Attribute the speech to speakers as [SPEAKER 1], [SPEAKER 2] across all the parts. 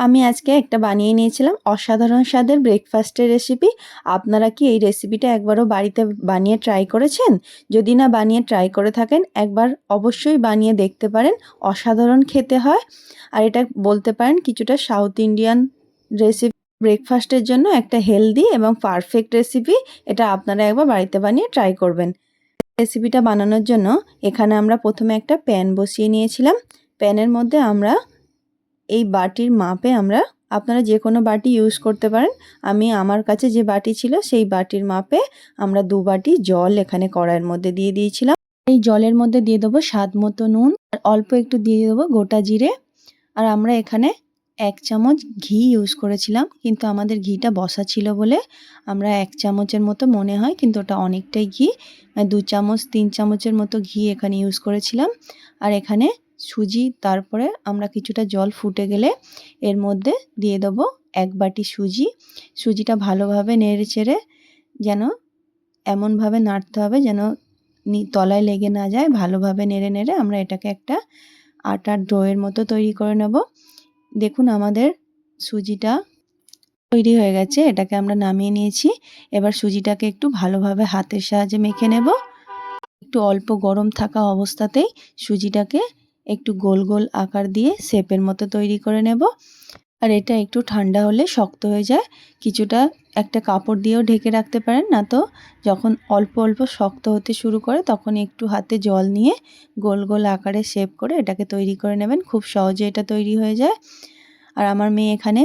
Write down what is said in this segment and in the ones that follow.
[SPEAKER 1] আমি আজকে একটা বানিয়ে নিয়েছিলাম অসাধারণ স্বাদের ব্রেকফাস্টের রেসিপি। আপনারা কি এই রেসিপিটা একবারও বাড়িতে বানিয়ে ট্রাই করেছেন? যদি না বানিয়ে ট্রাই করে থাকেন, একবার অবশ্যই বানিয়ে দেখতে পারেন। অসাধারণ খেতে হয়। আর এটা বলতে পারেন কিছুটা সাউথ ইন্ডিয়ান রেসিপি। ব্রেকফাস্টের জন্য একটা হেলদি এবং পারফেক্ট রেসিপি। এটা আপনারা একবার বাড়িতে বানিয়ে ট্রাই করবেন। রেসিপিটা বানানোর জন্য এখানে আমরা প্রথমে একটা প্যান বসিয়ে নিয়েছিলাম। প্যানের মধ্যে আমরা এই বাটির মাপে আপনারা যে কোনো বাটি ইউজ করতে পারেন। আমার কাছে যে বাটি ছিল সেই বাটির মাপে আমরা 2 বাটি জল এখানে কড়াইয়ের মধ্যে দিয়ে দিয়েছিলাম। এই জলের মধ্যে দিয়ে দেবো স্বাদ মতো নুন, আর অল্প একটু দিয়ে দেবো গোটা জিরে। আর আমরা এখানে 1 চামচ ঘি ইউজ করেছিলাম, কিন্তু আমাদের ঘিটা বসা ছিল বলে আমরা 1 চামচের মতো মনে হয়, কিন্তু ওটা অনেকটাই ঘি। 2 চামচ 3 চামচের মতো ঘি এখানে ইউজ করেছিলাম। আর এখানে সুজি, তারপরে আমরা কিছুটা জল ফুটে গেলে এর মধ্যে দিয়ে দেবো 1 বাটি সুজি। সুজিটা ভালোভাবে নেড়ে চেড়ে যেন এমনভাবে নাড়তে হবে যেন তলায় লেগে না যায়। ভালোভাবে নেড়ে নেড়ে আমরা এটাকে একটা আটার ডোয়ের মতো তৈরি করে নেব। দেখুন আমাদের সুজিটা তৈরি হয়ে গেছে, এটাকে আমরা নামিয়ে নিয়েছি। এবার সুজিটাকে একটু ভালোভাবে হাতের সাহায্যে মেখে নেব। একটু অল্প গরম থাকা অবস্থাতেই সুজিটাকে একটু গোল গোল আকার দিয়ে শেপের মতো তৈরি করে নেব। আর এটা একটু ঠান্ডা হলে শক্ত হয়ে যায়, কিছুটা একটা কাপড় দিয়েও ঢেকে রাখতে পারেন, না তো যখন অল্প অল্প শক্ত হতে শুরু করে তখন একটু হাতে জল নিয়ে গোল গোল আকারে শেপ করে এটাকে তৈরি করে নেবেন। খুব সহজে এটা তৈরি হয়ে যায়। আর আমার মেয়ে এখানে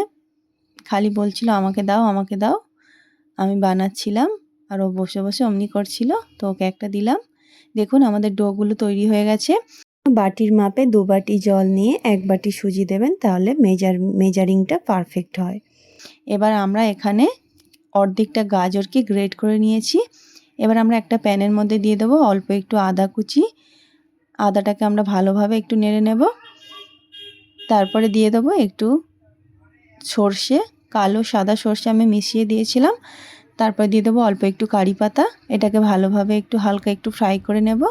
[SPEAKER 1] খালি বলছিল আমাকে দাও আমাকে দাও, আমি বানাচ্ছিলাম আর ও বসে বসে অমনি করছিল, তো ওকে একটা দিলাম। দেখুন আমাদের ডোগুলো তৈরি হয়ে গেছে। বাটির মাপে 2 বাটি জল নিয়ে 1 বাটি সুজি দেবেন, তাহলে মেজারিংটা পারফেক্ট হয়। এবার আমরা এখানে অর্ধেকটা গাজরকে গ্রেট করে নিয়েছি। এবার আমরা একটা প্যানের মধ্যে দিয়ে দেবো অল্প একটু আদা কুচি। আদাটাকে আমরা ভালোভাবে একটু নেড়ে নেব। তারপরে দিয়ে দেবো একটু সর্ষে, কালো সাদা সর্ষে আমি মিশিয়ে দিয়েছিলাম। তারপর দিয়ে দেবো অল্প একটু কারি পাতা। এটাকে ভালোভাবে একটু হালকা একটু ফ্রাই করে নেব।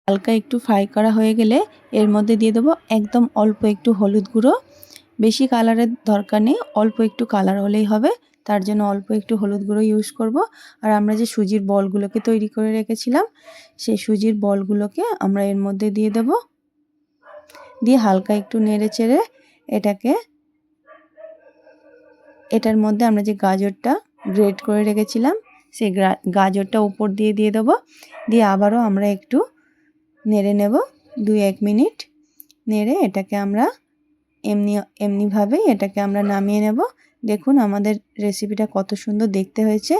[SPEAKER 1] হালকা একটু ফ্রাই করা হয়ে গেলে এর মধ্যে দিয়ে দেবো একদম অল্প একটু হলুদ গুঁড়ো। বেশি কালারের দরকার নেই, অল্প একটু কালার হলেই হবে, তার জন্য অল্প একটু হলুদ গুঁড়ো ইউজ করব। আর আমরা যে সুজির বলগুলোকে তৈরি করে রেখেছিলাম সেই সুজির বলগুলোকে আমরা এর মধ্যে দিয়ে দেব। দিয়ে হালকা একটু নেড়ে চেড়ে এটার মধ্যে আমরা যে গাজরটা গ্রেট করে রেখেছিলাম সেই গাজরটা উপর দিয়ে দিয়ে দেবো। দিয়ে আবারও আমরা একটু নেড়ে নেব 2-1 মিনিট। নেড়ে এটাকে আমরা এমনিভাবেই এটাকে আমরা নামিয়ে নেব। দেখুন আমাদের রেসিপিটা কত সুন্দর দেখতে হয়েছে।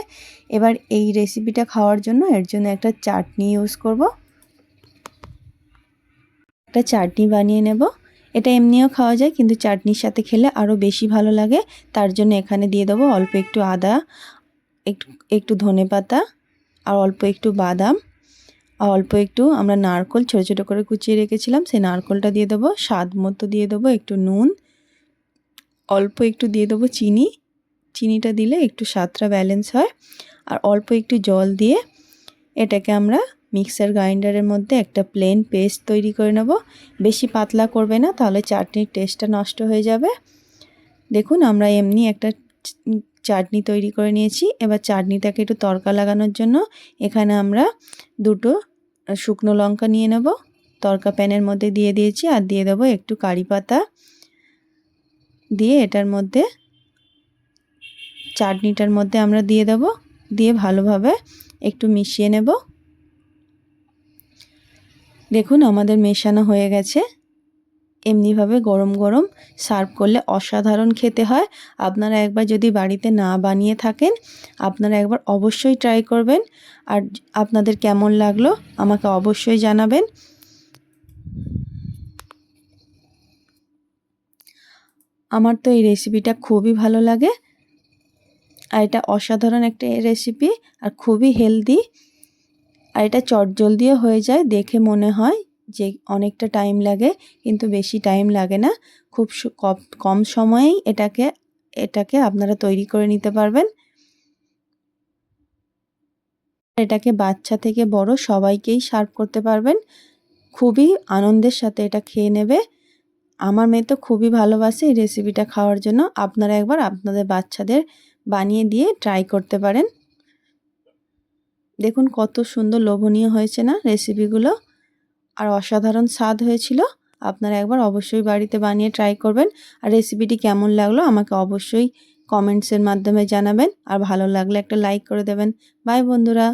[SPEAKER 1] এবার এই রেসিপিটা খাওয়ার জন্য এর জন্য একটা চাটনি ইউজ করব। একটা চাটনি বানিয়ে নেব। এটা এমনিও খাওয়া যায়, কিন্তু চাটনির সাথে খেলে আরও বেশি ভালো লাগে। তার জন্য এখানে দিয়ে দেবো অল্প একটু আদা, একটু ধনেপাতা, আর অল্প একটু বাদাম, আর অল্প একটু আমরা নারকোল ছোটো ছোটো করে কুচিয়ে রেখেছিলাম, সেই নারকোলটা দিয়ে দেবো। স্বাদ মতো দিয়ে দেবো একটু নুন, অল্প একটু দিয়ে দেবো চিনি। চিনিটা দিলে একটু স্বাদটা ব্যালেন্স হয়। আর অল্প একটু জল দিয়ে এটাকে আমরা মিক্সার গ্রাইন্ডারের মধ্যে একটা প্লেন পেস্ট তৈরি করে নেব। বেশি পাতলা করবে না, তাহলে চাটনির টেস্টটা নষ্ট হয়ে যাবে। দেখুন আমরা এমনি একটা চাটনি তৈরি করে নিয়েছি। এবার চাটনিটাকে একটু তড়কা লাগানোর জন্য এখানে আমরা 2টো শুকনো লঙ্কা নিয়ে নেব। তড়কা প্যানের মধ্যে দিয়ে দিয়েছি, আর দিয়ে দেবো একটু কারি পাতা। দিয়ে এটার মধ্যে চাটনিটার মধ্যে আমরা দিয়ে দেব। দিয়ে ভালোভাবে একটু মিশিয়ে নেব। দেখুন আমাদের মেশানো হয়ে গেছে। এমনিভাবে গরম গরম সার্ভ করলে অসাধারণ খেতে হয়। আপনারা একবার যদি বাড়িতে না বানিয়ে থাকেন, আপনারা একবার অবশ্যই ট্রাই করবেন। আর আপনাদের কেমন লাগলো আমাকে অবশ্যই জানাবেন। আমার তো এই রেসিপিটা খুবই ভালো লাগে, আর এটা অসাধারণ একটা রেসিপি, আর খুবই হেলদি। আর এটা চটজলদিও হয়ে যায়, দেখে মনে হয় যে অনেকটা টাইম লাগে, কিন্তু বেশি টাইম লাগে না। খুব কম সময়েই এটাকে আপনারা তৈরি করে নিতে পারবেন। এটাকে বাচ্চা থেকে বড় সবাইকেই সার্ভ করতে পারবেন। খুবই আনন্দের সাথে এটা খেয়ে নেবে। আমার মেয়ে তো খুবই ভালোবাসে এই রেসিপিটা খাওয়ার জন্য। আপনারা একবার আপনাদের বাচ্চাদের বানিয়ে দিয়ে ট্রাই করতে পারেন। দেখুন কত সুন্দর লোভনীয় হয়েছে না রেসিপিগুলো, আর অসাধারণ স্বাদ হয়েছিল। আপনারা একবার অবশ্যই বাড়িতে বানিয়ে ট্রাই করবেন। আর রেসিপিটি কেমন লাগলো আমাকে অবশ্যই কমেন্টসের মাধ্যমে জানাবেন। আর ভালো লাগলে একটা লাইক করে দেবেন। বাই বন্ধুরা।